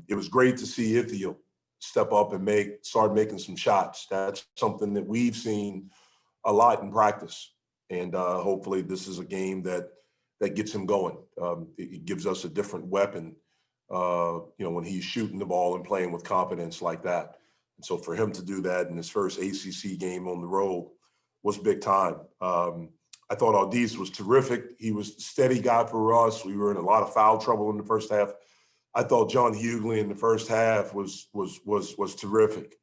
It was great to see Ithiel step up and start making some shots. That's something that we've seen a lot in practice. And hopefully this is a game that gets him going. It gives us a different weapon, when he's shooting the ball and playing with confidence like that. And so for him to do that in his first ACC game on the road was big time. I thought Aldis was terrific. He was a steady guy for us. We were in a lot of foul trouble in the first half. I thought John Hughley in the first half was terrific.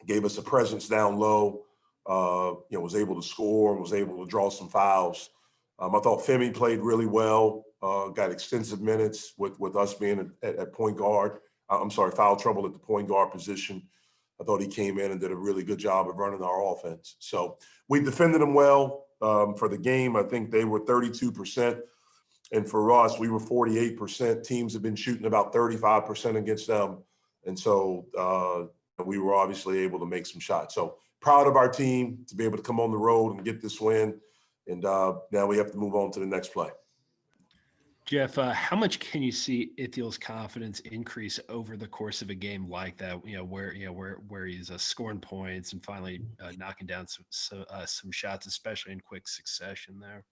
Gave us a presence down low. Was able to score and was able to draw some fouls. I thought Femi played really well. Got extensive minutes with us being at point guard. Foul trouble at the point guard position. I thought he came in and did a really good job of running our offense. So we defended them well for the game. I think they were 32%. And for us, we were 48%. Teams have been shooting about 35% against them. And so we were obviously able to make some shots. So proud of our team to be able to come on the road and get this win. And now we have to move on to the next play. Jeff, how much can you see Ithiel's confidence increase over the course of a game like that? Where he's scoring points and finally knocking down some shots, especially in quick succession there.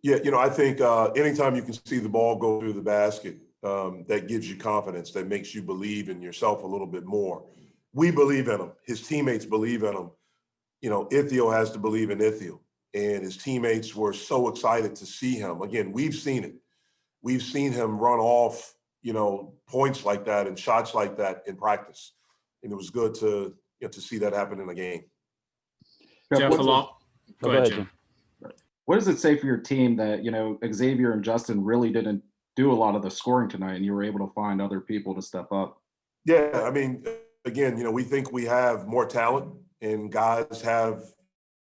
Yeah, I think anytime you can see the ball go through the basket, that gives you confidence. That makes you believe in yourself a little bit more. We believe in him. His teammates believe in him. Ithiel has to believe in Ithiel, and his teammates were so excited to see him. Again, we've seen it. We've seen him run off, points like that and shots like that in practice. And it was good to see that happen in a game. Jeff, go ahead, Jim. What does it say for your team that, Xavier and Justin really didn't do a lot of the scoring tonight and you were able to find other people to step up? Yeah, I mean, again, we think we have more talent and guys have,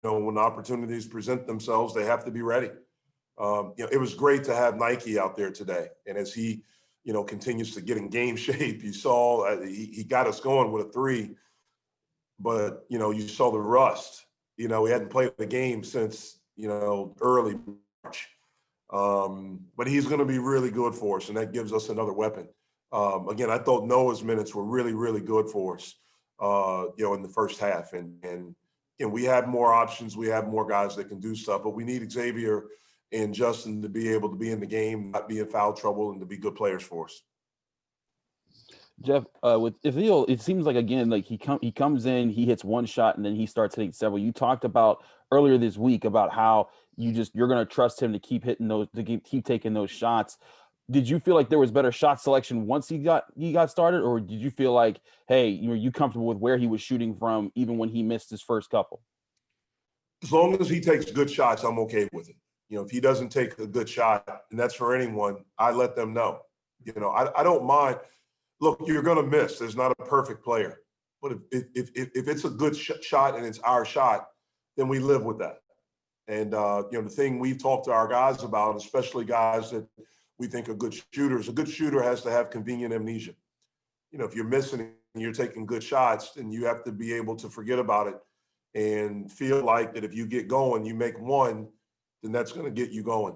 when opportunities present themselves, they have to be ready. It was great to have Nike out there today. And as he, continues to get in game shape, you saw he got us going with a three, but, you saw the rust. He hadn't played the game since, early March. But he's going to be really good for us, and that gives us another weapon. Again, I thought Noah's minutes were really, really good for us, in the first half. And we have more options. We have more guys that can do stuff, but we need Xavier and Justin to be able to be in the game, not be in foul trouble, and to be good players for us. Jeff, with Ithiel, it seems like, again, like he comes in, he hits one shot, and then he starts hitting several. You talked about earlier this week about how you're going to trust him to keep hitting those, to keep taking those shots. Did you feel like there was better shot selection once he got started, or did you feel like, hey, you comfortable with where he was shooting from even when he missed his first couple? As long as he takes good shots, I'm okay with it. If he doesn't take a good shot, and that's for anyone, I let them know. I don't mind. Look, you're going to miss. There's not a perfect player. But if it's a good shot and it's our shot, then we live with that. And, the thing we've talked to our guys about, especially guys that we think are good shooters, a good shooter has to have convenient amnesia. If you're missing and you're taking good shots, then you have to be able to forget about it and feel like that if you get going, you make one, then that's going to get you going.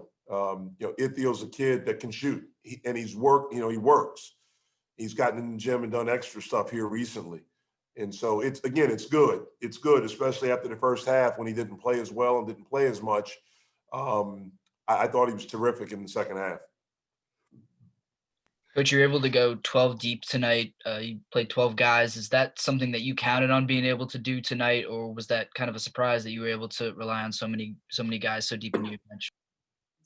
Ithiel's a kid that can shoot, he works. He's gotten in the gym and done extra stuff here recently. And so it's good. It's good, especially after the first half when he didn't play as well and didn't play as much. I thought he was terrific in the second half. Coach, you're able to go 12 deep tonight. You played 12 guys. Is that something that you counted on being able to do tonight, or was that kind of a surprise that you were able to rely on so many guys so deep in your bench?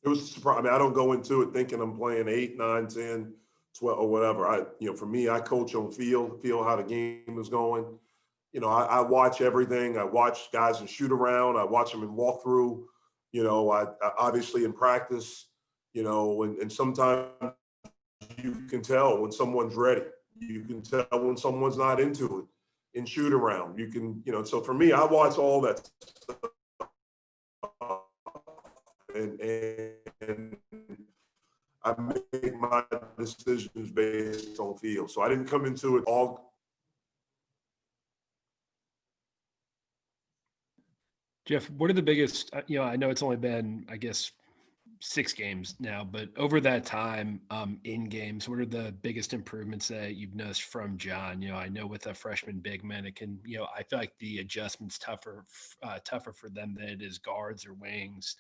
It was a surprise. I mean, I don't go into it thinking I'm playing 8, 9, 10, 12, or whatever. For me, I coach on feel how the game is going. I watch everything. I watch guys in shoot around. I watch them in walkthrough. I obviously in practice. And sometimes you can tell when someone's ready. You can tell when someone's not into it. In shoot around, you can. So for me, I watch all that stuff. And I make my decisions based on feel. So I didn't come into it all. Jeff, what are the biggest, I know it's only been, I guess, 6 games now, but over that time, in games, what are the biggest improvements that you've noticed from John? I know with a freshman big man, it can, I feel like the adjustment's tougher for them than it is guards or wings.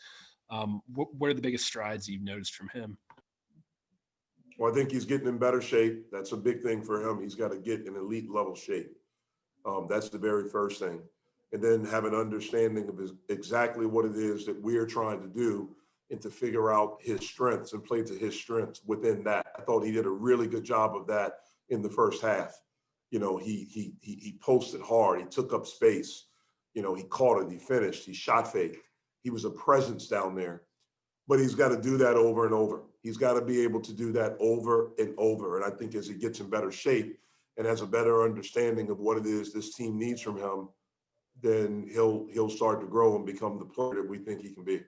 What are the biggest strides you've noticed from him? Well, I think he's getting in better shape. That's a big thing for him. He's got to get in elite level shape. That's the very first thing. And then have an understanding of exactly what it is that we're trying to do and to figure out his strengths and play to his strengths within that. I thought he did a really good job of that in the first half. He posted hard. He took up space. He caught it. He finished. He shot faked. He was a presence down there. But he's got to do that over and over. He's got to be able to do that over and over. And I think as he gets in better shape and has a better understanding of what it is this team needs from him, then he'll start to grow and become the player that we think he can be.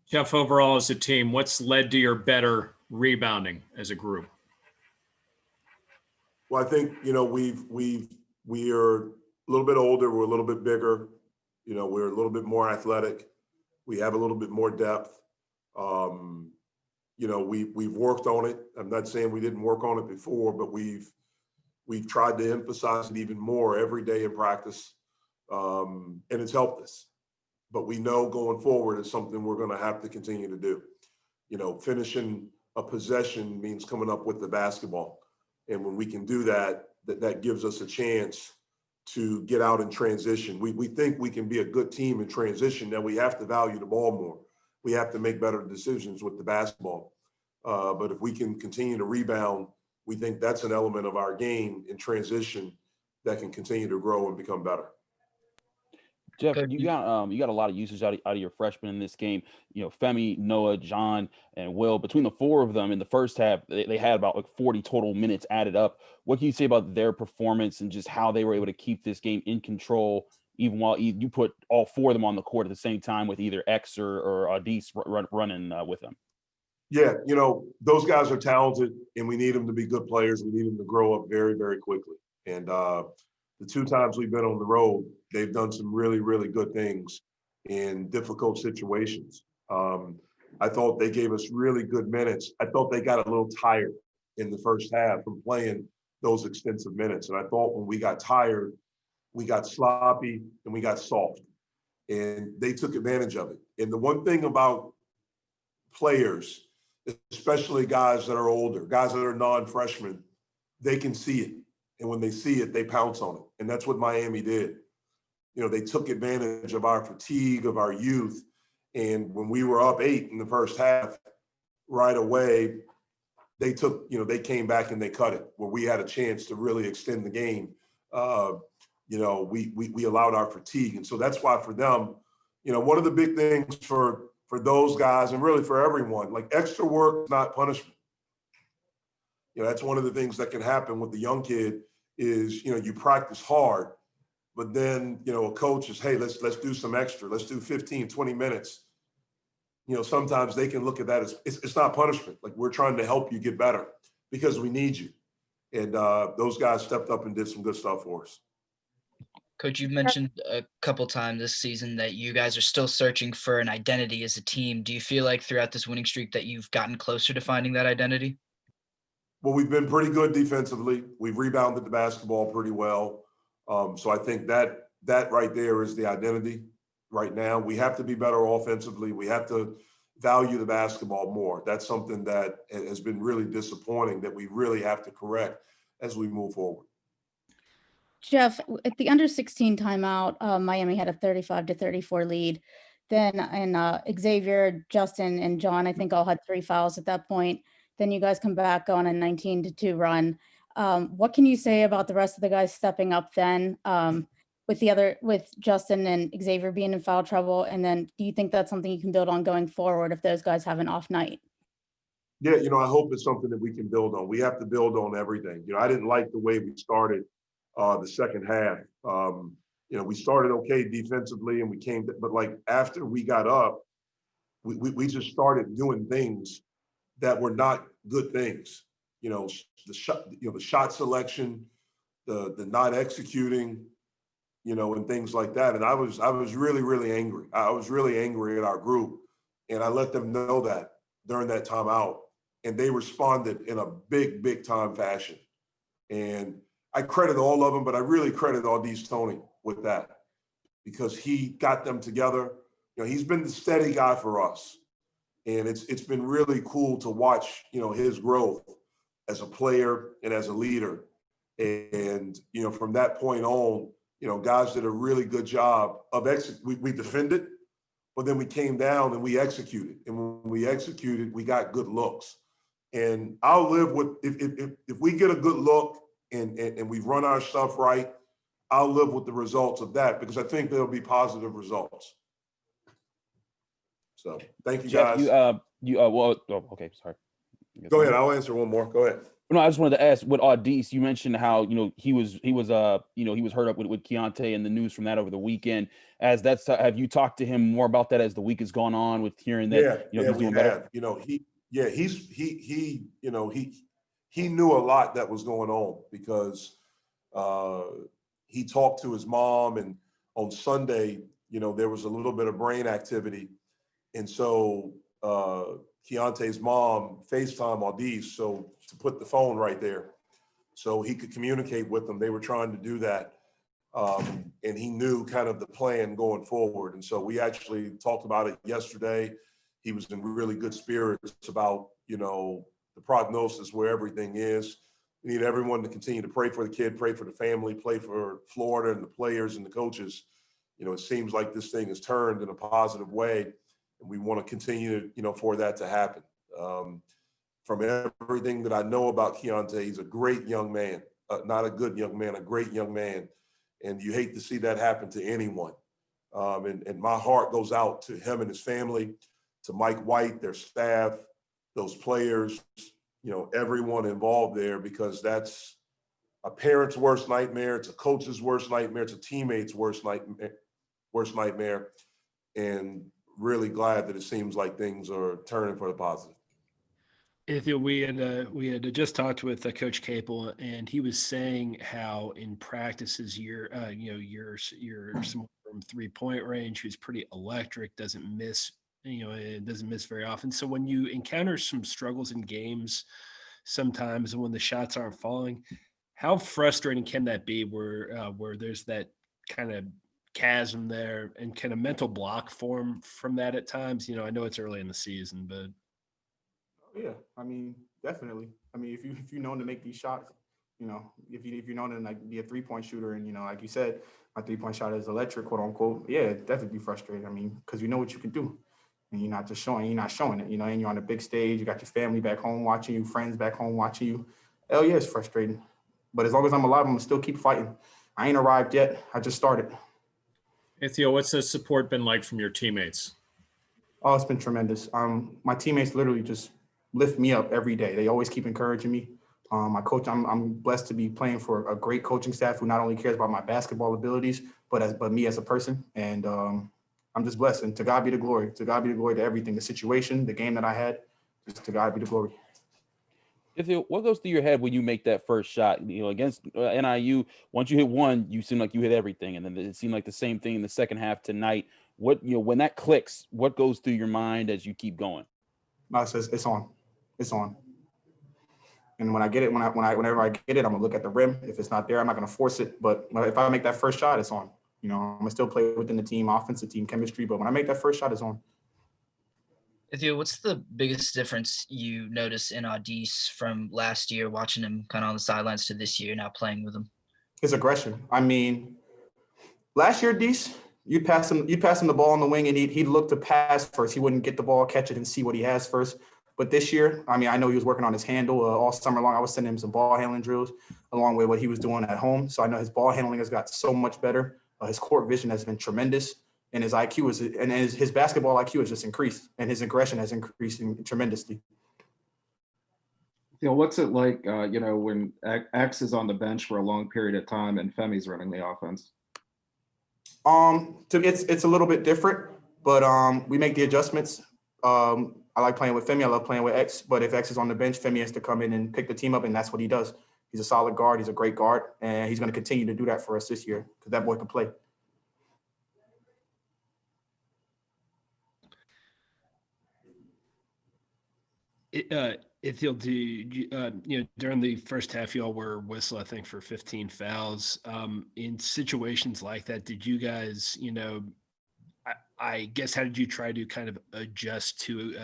Jeff, overall as a team, what's led to your better rebounding as a group? Well, I think, we are a little bit older. We're a little bit bigger. We're a little bit more athletic. We have a little bit more depth. We've worked on it. I'm not saying we didn't work on it before, but we've tried to emphasize it even more every day in practice. And it's helped us. But we know going forward is something we're going to have to continue to do. Finishing a possession means coming up with the basketball. And when we can do that, that gives us a chance to get out in transition. We think we can be a good team in transition. Now we have to value the ball more. We have to make better decisions with the basketball. But if we can continue to rebound, we think that's an element of our game in transition that can continue to grow and become better. Jeff, you got a lot of usage out of your freshmen in this game. Femi, Noah, John, and Will. Between the four of them in the first half, they had about 40 total minutes added up. What can you say about their performance and just how they were able to keep this game in control, even while you put all four of them on the court at the same time with either X or Adis running with them? Yeah, those guys are talented, and we need them to be good players. We need them to grow up very, very quickly. And the 2 times we've been on the road, they've done some really, really good things in difficult situations. I thought they gave us really good minutes. I thought they got a little tired in the first half from playing those extensive minutes. And I thought when we got tired, we got sloppy and we got soft. And they took advantage of it. And the one thing about players, especially guys that are older, guys that are non-freshmen, they can see it. And when they see it, they pounce on it. And that's what Miami did. They took advantage of our fatigue, of our youth. And when we were up 8 in the first half, right away, they came back and they cut it where we had a chance to really extend the game. We allowed our fatigue. And so that's why for them, one of the big things for those guys and really for everyone, like extra work, not punishment. That's one of the things that can happen with the young kid is, you practice hard, but then, a coach is, hey, let's do some extra. Let's do 15, 20 minutes. Sometimes they can look at that as it's not punishment. Like we're trying to help you get better because we need you. And those guys stepped up and did some good stuff for us. Coach, you've mentioned a couple times this season that you guys are still searching for an identity as a team. Do you feel like throughout this winning streak that you've gotten closer to finding that identity? Well, we've been pretty good defensively. We've rebounded the basketball pretty well. So I think that right there is the identity right now. We have to be better offensively. We have to value the basketball more. That's something that has been really disappointing that we really have to correct as we move forward. Jeff, at the under 16 timeout, Miami had a 35-34 lead. Then, and Xavier, Justin, and John, I think all had 3 fouls at that point. Then you guys come back on a 19-2 run. What can you say about the rest of the guys stepping up then with Justin and Xavier being in foul trouble? And then do you think that's something you can build on going forward if those guys have an off night? Yeah, I hope it's something that we can build on. We have to build on everything. I didn't like the way we started the second half. We started okay defensively and we came, but like after we got up, we just started doing things that were not good things. The shot selection, the not executing, and things like that. And I was really, really angry. I was really angry at our group And I let them know that during that timeout, and they responded in a big time fashion. And I credit all of them, but I really credit Audis Tony with that because he got them together. You know, he's been the steady guy for us. And it's been really cool to watch, you know, his growth as a player and as a leader. And, you know, from that point on, you know, guys did a really good job of we defended, but then we came down and we executed. And when we executed, we got good looks. And I'll live with, if we get a good look and we run our stuff right, I'll live with the results of that because I think there'll be positive results. So thank you, Jeff, guys. Okay, sorry. Go ahead. I'll answer one more. Go ahead. No, I just wanted to ask with Audis, you mentioned how, you know, he was hurt up with Keontae and the news from that over the weekend. Have you talked to him more about that as the week has gone on with hearing that, he's doing better? You know, he knew a lot that was going on because he talked to his mom, and on Sunday, you know, there was a little bit of brain activity. And so Keontae's mom FaceTime Audis, so to put the phone right there so he could communicate with them. They were trying to do that. And he knew kind of the plan going forward. And so we actually talked about it yesterday. He was in really good spirits about, you know, the prognosis, where everything is. We need everyone to continue to pray for the kid, pray for the family, pray for Florida and the players and the coaches. You know, it seems like this thing has turned in a positive way, and we want to continue, you know, for that to happen. From everything that I know about Keontae, he's a great young man, not a good young man, a great young man. And you hate to see that happen to anyone. And my heart goes out to him and his family, to Mike White, their staff, those players, you know, everyone involved there, because that's a parent's worst nightmare. It's a coach's worst nightmare. It's a teammate's worst nightmare. And really glad that it seems like things are turning for the positive. We had just talked with Coach Capel, and he was saying how in practices you're someone from 3-point range who's pretty electric, doesn't miss very often. So when you encounter some struggles in games, sometimes when the shots aren't falling, how frustrating can that be? Where there's that kind of chasm there, and can a mental block form from that at times? You know, I know it's early in the season, but. Yeah, I mean, definitely. I mean, if you're known to make these shots, you know, if you're known to like be a 3-point shooter, and you know, like you said, my 3-point shot is electric, quote unquote. Yeah, it'd definitely be frustrating. I mean, because you know what you can do, and you're not showing it. You know, and you're on a big stage. You got your family back home watching you, friends back home watching you. Hell yeah, it's frustrating. But as long as I'm alive, I'm gonna still keep fighting. I ain't arrived yet. I just started. Theo, what's the support been like from your teammates? Oh, it's been tremendous. My teammates literally just lift me up every day. They always keep encouraging me. My coach, I'm blessed to be playing for a great coaching staff who not only cares about my basketball abilities, but me as a person. And I'm just blessed. And to God be the glory. To God be the glory to everything, the situation, the game that I had. Just to God be the glory. What goes through your head when you make that first shot? You know, against NIU, once you hit one, you seem like you hit everything, and then it seemed like the same thing in the second half tonight. When that clicks, what goes through your mind as you keep going? No, it's on. It's on. And when I get it, whenever I get it, I'm gonna look at the rim. If it's not there, I'm not gonna force it. But if I make that first shot, it's on. You know, I'm gonna still play within the team, offensive team chemistry. But when I make that first shot, it's on. Theo, what's the biggest difference you notice in Audis from last year, watching him kind of on the sidelines, to this year now playing with him? His aggression. I mean, last year, Dees, you'd pass him the ball on the wing, and he'd look to pass first. He wouldn't get the ball, catch it, and see what he has first. But this year, I mean, I know he was working on his handle all summer long. I was sending him some ball handling drills along with what he was doing at home. So I know his ball handling has got so much better. His court vision has been tremendous, and his IQ his basketball IQ has just increased, and his aggression has increased tremendously. You know, what's it like, when X is on the bench for a long period of time and Femi's running the offense? It's a little bit different, but we make the adjustments. I like playing with Femi. I love playing with X. But if X is on the bench, Femi has to come in and pick the team up, and that's what he does. He's a solid guard. He's a great guard, and he's going to continue to do that for us this year because that boy can play. Ithiel, during the first half, you all were whistled, I think, for 15 fouls. In situations like that, did you guys, I guess, how did you try to kind of adjust to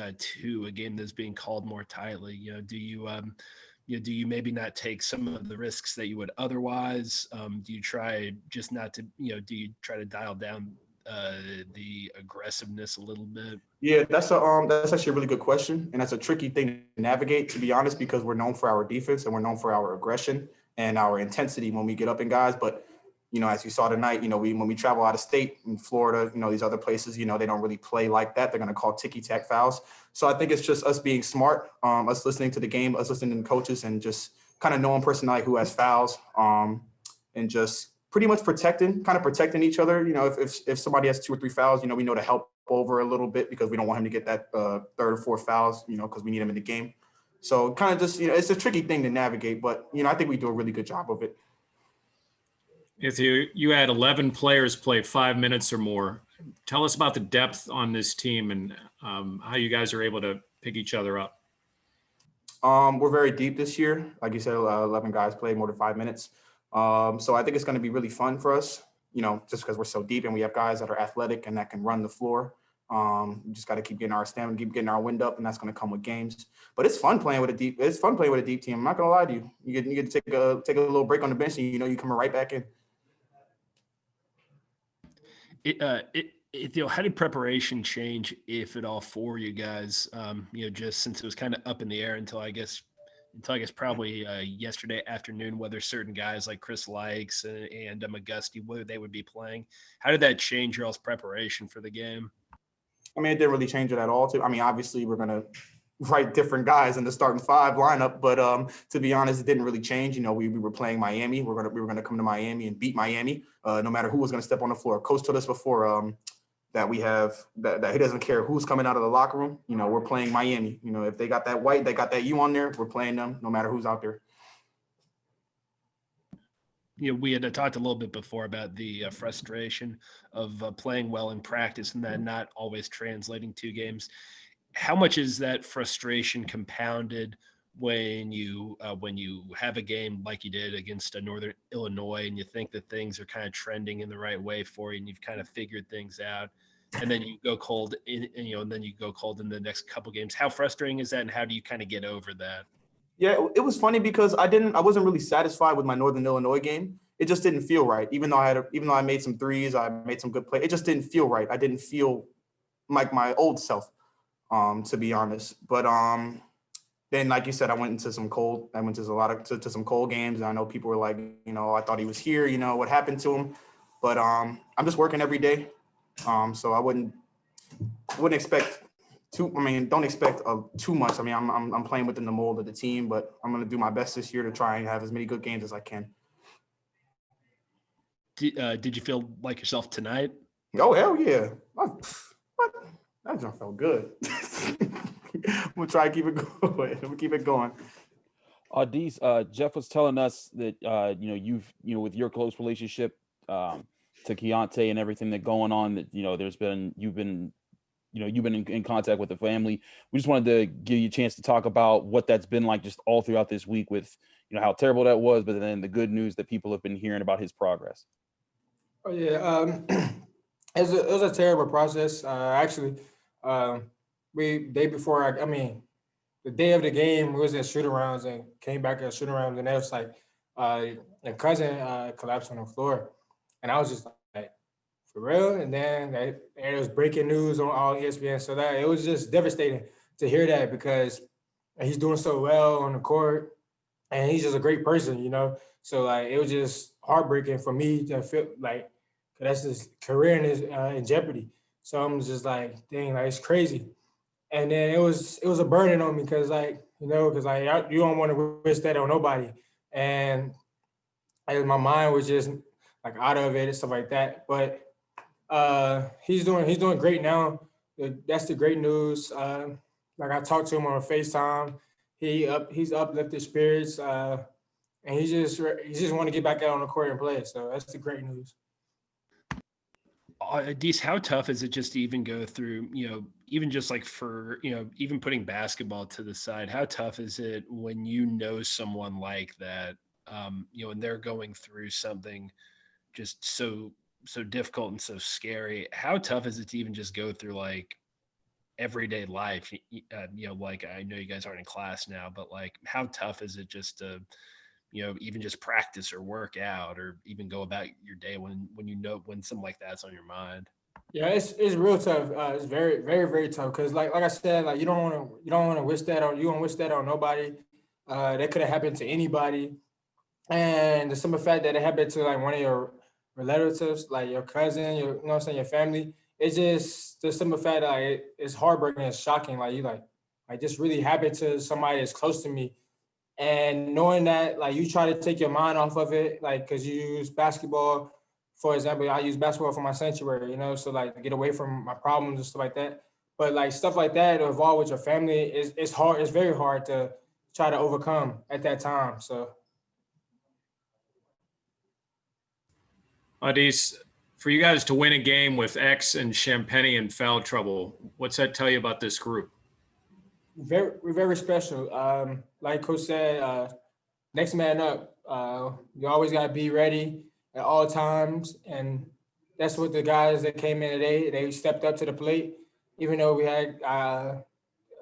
a game that's being called more tightly? Do you maybe not take some of the risks that you would otherwise? Do you try just not to, do you try to dial down the aggressiveness a little bit? Yeah, that's actually a really good question, and that's a tricky thing to navigate, to be honest, because we're known for our defense and we're known for our aggression and our intensity when we get up in guys. But as you saw tonight, when we travel out of state in Florida, these other places, they don't really play like that. They're going to call ticky-tack fouls. So I think it's just us being smart, us listening to the game, us listening to the coaches, and just kind of knowing personality who has fouls, and just pretty much protecting each other. If somebody has 2 or 3 fouls, we know to help over a little bit because we don't want him to get that 3rd or 4th fouls, because we need him in the game. So kind of just, it's a tricky thing to navigate, but, I think we do a really good job of it. If you had 11 players play 5 minutes or more, tell us about the depth on this team and how you guys are able to pick each other up. We're very deep this year. Like you said, 11 guys played more than 5 minutes. So I think it's going to be really fun for us, just because we're so deep and we have guys that are athletic and that can run the floor. We just got to keep getting our stamina, keep getting our wind up, and that's going to come with games. But it's fun playing with a deep. It's fun playing with a deep team. I'm not going to lie to you. You get to take a little break on the bench, and you come right back in. How did preparation change, if at all, for you guys? Just since it was kind of up in the air until I guess probably yesterday afternoon, whether certain guys like Chris Likes and McGusty, whether they would be playing. How did that change your all's preparation for the game? I mean, it didn't really change it at all. Obviously, we're going to write different guys in the starting 5 lineup, but to be honest, it didn't really change. We were playing Miami. We were going to come to Miami and beat Miami, no matter who was going to step on the floor. Coach told us before that we have that he doesn't care who's coming out of the locker room. We're playing Miami. If they got that white, they got that U on there, we're playing them no matter who's out there. We had talked a little bit before about the frustration of playing well in practice and then not always translating to games. How much is that frustration compounded when you have a game like you did against Northern Illinois and you think that things are kind of trending in the right way for you and you've kind of figured things out, and then you go cold in the next couple games? How frustrating is that, and how do you kind of get over that? Yeah, it was funny because I wasn't really satisfied with my Northern Illinois game. It just didn't feel right. Even though I made some threes, I made some good plays. It just didn't feel right. I didn't feel like my old self, to be honest. But then, like you said, I went to some cold games, and I know people were like, I thought he was here. What happened to him? But I'm just working every day, so I wouldn't expect. Don't expect too much. I'm playing within the mold of the team, but I'm going to do my best this year to try and have as many good games as I can. Did you feel like yourself tonight? Oh, hell yeah. That just felt good. I'm going to try to keep it going. Jeff was telling us that, you've, with your close relationship to Keontae and everything that's going on, that, you've been in contact with the family. We just wanted to give you a chance to talk about what that's been like just all throughout this week with, how terrible that was, but then the good news that people have been hearing about his progress. Oh yeah, it was a terrible process. The day of the game, we was at shoot-arounds and came back at shoot-arounds, and it was like a cousin collapsed on the floor, and I was just like, for real? And then there was breaking news on all ESPN, so that it was just devastating to hear that because he's doing so well on the court, and he's just a great person, So it was just heartbreaking for me to feel like that's his career in jeopardy. So I'm just like, dang, it's crazy. And then it was a burden on me because you don't want to wish that on nobody. And my mind was just out of it and stuff like that. But he's doing great now. That's the great news. I talked to him on FaceTime. He's uplifted spirits. And he just want to get back out on the court and play. So that's the great news. Dees, how tough is it just to even go through, even just like for, even putting basketball to the side, how tough is it when you know someone like that, and they're going through something just so difficult and so scary? How tough is it to even just go through like everyday life? Like I know you guys aren't in class now, but like how tough is it just to, even just practice or work out or even go about your day when when something like that's on your mind? Yeah, it's real tough. It's very, very, very tough because like I said, like you don't want to wish that on you don't wish that on nobody. That could have happened to anybody. And the simple fact that it happened to like one of your relatives, like your cousin, your you know what I'm saying, your family, it's just the simple fact that like, it's heartbreaking, it's shocking. Like you like this really happened to somebody that's close to me. And knowing that like you try to take your mind off of it, like because you use basketball, for example, I use basketball for my sanctuary, so like to get away from my problems and stuff like that. But like stuff like that involved with your family is it's hard, it's very hard to try to overcome at that time. So Adis, for you guys to win a game with X and Champagny in foul trouble, what's that tell you about this group? we're very special. Like Coach said, next man up. You always got to be ready at all times, and that's what the guys that came in today. They stepped up to the plate, even though we had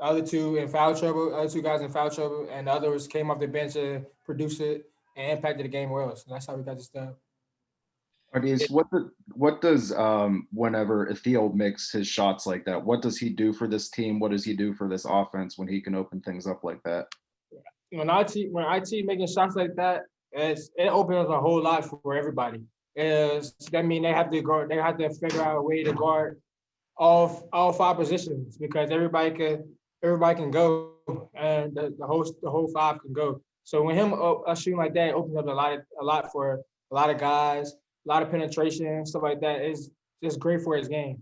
other two in foul trouble, other two guys in foul trouble, and the others came off the bench and produced it and impacted the game well. So that's how we got this done. Ardis, what does whenever Ithiel makes his shots like that, what does he do for this team? What does he do for this offense when he can open things up like that? When IT making shots like that, it opens a whole lot for everybody. That mean they have to figure out a way to guard all five positions because everybody can go and the whole five can go. So when him shooting like that, it opens up a lot for a lot of guys, a lot of penetration, stuff like that. Is just great for his game.